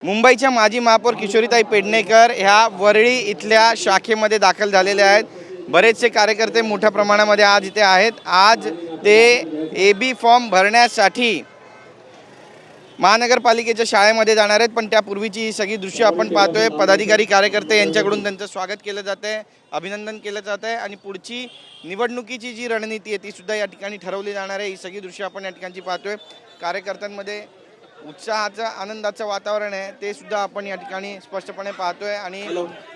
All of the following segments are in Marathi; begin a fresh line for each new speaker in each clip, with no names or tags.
मुंबईच्या माजी महापौर किशोरीताई पेडणेकर ह्या वरळी इथल्या शाखेमध्ये दाखल झालेले आहेत। बरेचसे कार्यकर्ते मोठ्या प्रमाणामध्ये आज इथे आहेत। आज ते एबी फॉर्म भरण्यासाठी महानगरपालिकेच्या शाळेमध्ये जाणार आहेत, पण त्यापूर्वीची ही सगळी दृश्य आपण पाहतोय। पदाधिकारी कार्यकर्ते यांच्याकडून त्यांचं स्वागत केलं जातंय, अभिनंदन केलं जातंय आणि पुढची निवडणुकीची जी रणनीती आहे ती सुद्धा या ठिकाणी ठरवली जाणार आहे। ही सगळी दृश्य आपण या ठिकाणी पाहतोय। कार्यकर्त्यांमध्ये उत्साहाचं आनंदाचं वातावरण आहे ते सुद्धा आपण या ठिकाणी स्पष्टपणे पाहतोय। आणि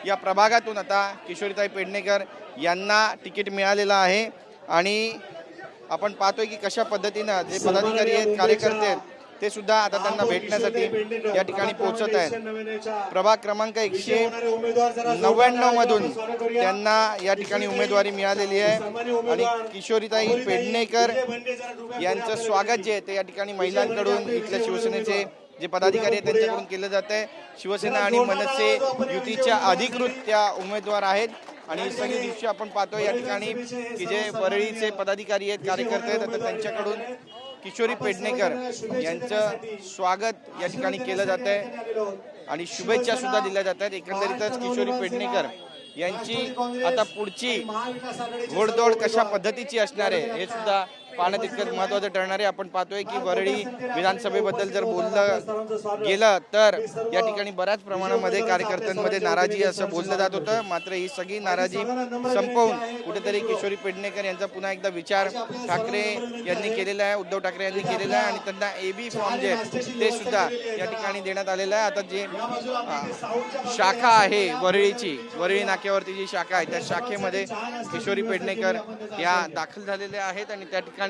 या प्रभागातून आता किशोरीताई पेडणेकर यांना तिकीट मिळालेलं आहे आणि आपण पाहतोय की कशा पद्धतीने जे पदाधिकारी आहेत, कार्यकर्ते आहेत ते सुद्धा आता त्यांना भेटण्यासाठी या ठिकाणी पोहोचत आहेत। प्रभाग क्रमांक 199 मधून त्यांना या ठिकाणी उमेदवारी मिळालेली आहे आणि किशोरीताई पेडणेकर यांचं स्वागत जे आहे ते या ठिकाणी महिलांकडून, इथल्या शिवसेनेचे जे पदाधिकारी आहेत त्यांच्याकडून केलं जात आहे। शिवसेना आणि मनसे युतीच्या अधिकृत त्या उमेदवार आहेत आणि सगळी दृश्य आपण पाहतोय या ठिकाणी की जे वरळीचे पदाधिकारी आहेत, कार्यकर्ते आहेत, तर त्यांच्याकडून किशोरी पेडणेकर यांचं स्वागत या ठिकाणी केलं जात आहे आणि शुभेच्छा सुद्धा दिल्या जात आहेत। एकंदरीतच किशोरी पेडणेकर यांची आता पुढची घोडदौड कशा पद्धतीची असणार आहे हे सुद्धा पाहणं तितकंच महत्त्वाचं ठरणार आहे। आपण पाहतोय की वरळी विधानसभेबद्दल जर बोललं गेलं तर या ठिकाणी बऱ्याच प्रमाणामध्ये कार्यकर्त्यांमध्ये नाराजी असं बोललं जात होतं, मात्र ही सगळी नाराजी संपवून कुठेतरी किशोरी पेडणेकर यांचा पुन्हा एकदा विचार ठाकरे यांनी केलेला आहे, उद्धव ठाकरे यांनी केलेला आहे आणि त्यांना एबी फॉर्म जे ते सुद्धा या ठिकाणी देण्यात आलेलं आहे। आता जे शाखा आहे वरळी नाक्यावरती जी शाखा आहे त्या शाखेमध्ये किशोरी पेडणेकर या दाखल झालेल्या आहेत आणि त्या ठिकाणी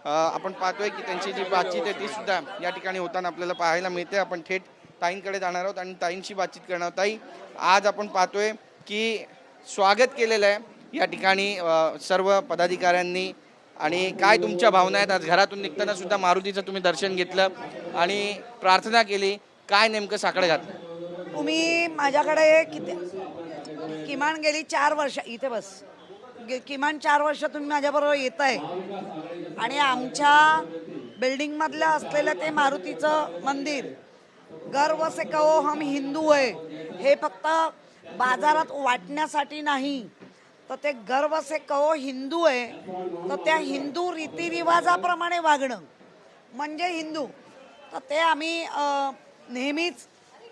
आपण पाहतोय की त्यांची जी बातचीत आहे ती सुद्धा या ठिकाणी होताना आपल्याला पाहायला मिळते। आपण थेट ताईंकडे जाणार आहोत आणि ताईंशी बातचीत करणार आहोत। ताई, आज आपण पाहतोय की स्वागत केलेलं आहे या ठिकाणी सर्व पदाधिकाऱ्यांनी आणि काय तुमच्या भावना आहेत? आज घरातून निघताना सुद्धा मारुतीचं तुम्ही दर्शन घेतलं आणि प्रार्थना केली, काय नेमकं साकडं घातलं?
तुम्ही माझ्याकडे किमान गेली 4 वर्ष इथे बस किमान 4 वर्ष तुम्ही माझ्याबरोबर येत आहे आणि आमच्या बिल्डिंगमधलं असलेलं ते मारुतीचं मंदिर, गर्व से कहो हम हिंदू आहे, हे फक्त बाजारात वाटण्यासाठी नाही, तर ते गर्व से कहो हिंदू आहे, तर त्या हिंदू रीतिरिवाजाप्रमाणे वागणं म्हणजे हिंदू। तर ते आम्ही नेहमीच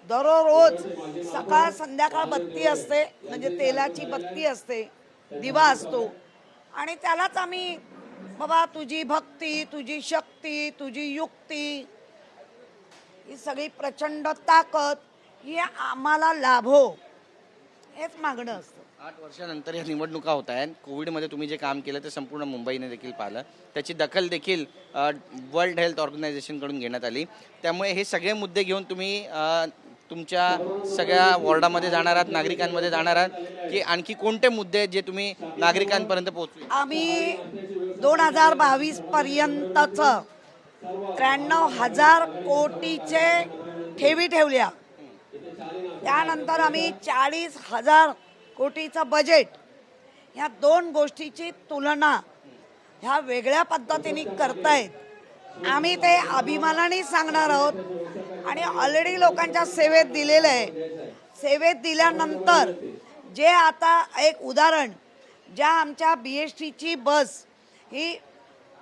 दररोज सकाळ संध्याकाळ बत्ती असते, म्हणजे तेलाची बत्ती असते, दिवा असतो आणि त्यालाच आम्ही बाबा तुझी भक्ती, तुझी शक्ती, तुझी युक्ती, ही सगळी प्रचंड ताकद ही आम्हाला लाभो, हेच मागणं असतं।
8 वर्षानंतर या निवडणुका होत आहेत। कोविडमध्ये तुम्ही जे काम केलं ते संपूर्ण मुंबईने देखील पाहिलं, त्याची दखल देखील वर्ल्ड हेल्थ ऑर्गनायझेशनकडून घेण्यात आली। त्यामुळे हे सगळे मुद्दे घेऊन तुम्ही तुमच्या सगळ्या वॉर्डामध्ये जाणार आहात, नागरिकांमध्ये जाणार आहात की आणखी कोणते मुद्दे जे तुम्ही नागरिकांपर्यंत पोहोचू?
आम्ही 2022 पर्यंतचं 93,000 कोटीचे ठेवी ठेवल्या, त्यानंतर आम्ही 40,000 कोटीचं बजेट, ह्या 2 गोष्टीची तुलना ह्या वेगळ्या पद्धतीने करतायत। आम्ही ते अभिमानाने सांगणार आहोत आणि ऑलरेडी लोकांच्या सेवेत दिलेलं आहे। सेवेत दिल्यानंतर जे आता एक उदाहरण, ज्या आमच्या BSTची बस ही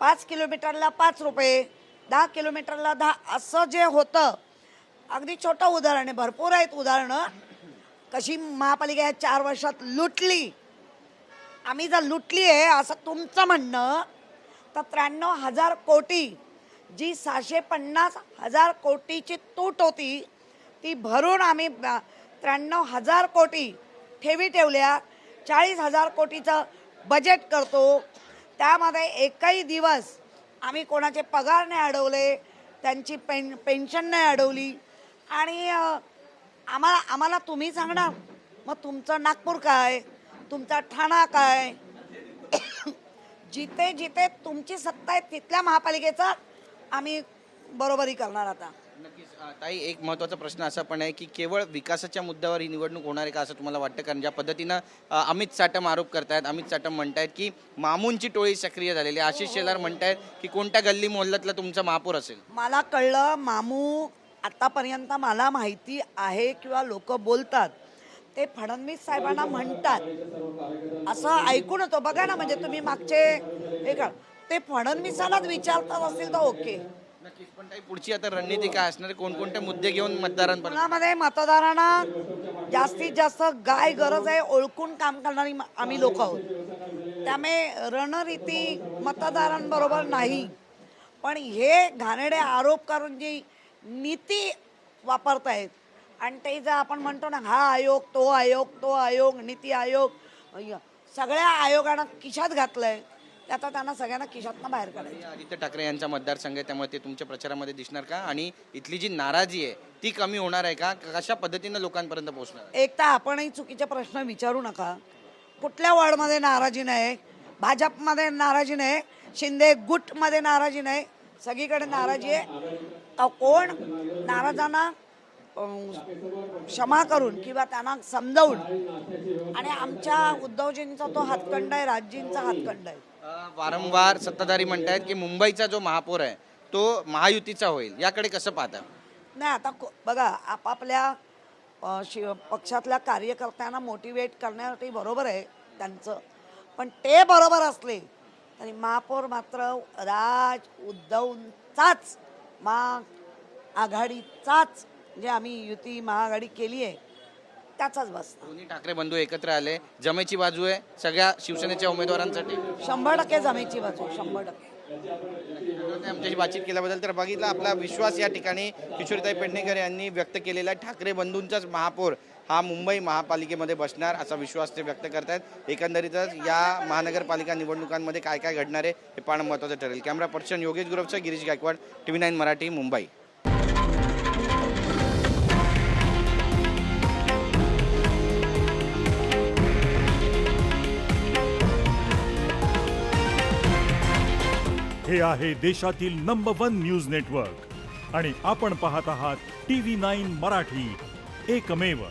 5 किलोमीटरला 5 रुपये, 10 किलोमीटरला 10 असं जे होतं, अगदी छोटं उदाहरण आहे, भरपूर आहेत उदाहरणं कशी महापालिका 4 वर्षात लुटली। आम्ही जर लुटली आहे असं तुमचं म्हणणं, तर 93,000 कोटी जी 650,000 कोटीची तूट होती ती भरून आम्ही 93,000 कोटी ठेवी ठेवल्या, 40,000 कोटीचं बजेट करतो। त्यामध्ये एकही दिवस आम्ही कोणाचे पगार नाही अडवले, त्यांची पेन्शन नाही अडवली आणि आम्हाला तुम्ही सांगणार मग तुमचं नागपूर काय, तुमचा ठाणा काय, जिथे जिथे तुमची सत्ता आहे तिथल्या महापालिकेचा आम्ही बरोबरी करणार। आता
नक्कीच ताई, एक महत्त्वाचा प्रश्न असा पण आहे की केवळ विकासाच्या मुद्द्यावर ही निवडणूक होणार आहे का असं तुम्हाला वाटतं? कारण ज्या पद्धतीनं अमित साटम आरोप करतायत, अमित साटम म्हणतायत की मामूंची टोळी सक्रिय झालेली आहे, आशिष शेलार म्हणतायत की कोणत्या गल्ली मोहल्ल्यातला तुमचा महापौर असेल?
मला कळलं मामू आतापर्यंत मला माहिती आहे किंवा लोक बोलतात ते फडणवीस साहेबांना म्हणतात असं ऐकून होतो. बघा ना, म्हणजे तुम्ही मागचे हे का ते फडणवीसालाच विचारतात असतील तर ओके.
नक्कीच. पण काही पुढची आता रणनीती काय असणार, कोणकोणते मुद्दे घेऊन मतदारांपर्यंत?
पुण्यामध्ये मतदारांना जास्तीत जास्त काय गरज आहे ओळखून काम करणारी आम्ही लोक आहोत. त्यामुळे रणनीती मतदारांबरोबर नाही, पण हे घाणेरडे आरोप करून जी नीती वापरतायत आणि ते जर आपण म्हणतो ना हा आयोग तो आयोग नीती आयोग सगळ्या आयोगानं खिशात घातलंय, ते आता त्यांना सगळ्यांना खिशातनं बाहेर काढायचं.
आदित्य ठाकरे यांचा मतदारसंघ आहे, त्यामुळे ते तुमच्या प्रचारामध्ये दिसणार का? आणि इथली जी नाराजी आहे ती कमी होणार आहे का? कशा पद्धतीनं लोकांपर्यंत पोहोचणार आहे?
एक तर आपणही चुकीचे प्रश्न विचारू नका. कुठल्या वॉर्डमध्ये नाराजी नाही, भाजपमध्ये नाराजी नाही, शिंदे गुटमध्ये नाराजी नाही, सगळीकडे नाराजी आहे. कोण नाराजांना क्षमा करून किंवा त्यांना समजावून, आणि आमच्या उद्धवजींचा तो हातखंड आहे, राजजींचा हातखंड आहे.
वारंवार सत्ताधारी म्हणतायत की मुंबईचा जो महापौर आहे तो महायुतीचा होईल, याकडे कसं पाहता?
नाही, आता बघा आपापल्या पक्षातल्या कार्यकर्त्यांना मोटिवेट करण्यासाठी बरोबर आहे त्यांचं, पण ते बरोबर असले तरी महापौर मात्र उद्धवचाच आघाडीचाच, जे आम्ही युती महाआघाडी केली आहे त्याचाच बसणार.
दोन्ही ठाकरे बंधू एकत्र आले, जमेची बाजू आहे सगळ्या शिवसेनेच्या उमेदवारांसाठी.
100% जमेची बाजू, 100%.
आमच्याशी बातचीत केल्याबद्दल. तर बघितलं, आपला विश्वास या ठिकाणी किशोरीताई पेडणेकर यांनी व्यक्त केलेला आहे. ठाकरे बंधूंचाच महापौर हा मुंबई महापालिकेमध्ये बसणार असा विश्वास ते व्यक्त करतात. एकंदरीतच या महानगरपालिका निवडणुकांमध्ये काय काय घडणार आहे हे पाहणं महत्त्वाचं ठरेल. कॅमेरा पर्सन योगेश गुरवचा, गिरीश गायकवाड, TV9 मराठी, मुंबई.
हे आहे देशातील नंबर 1 न्यूज नेटवर्क आणि आपण पाहत आहात TV9 मराठी, एकमेव.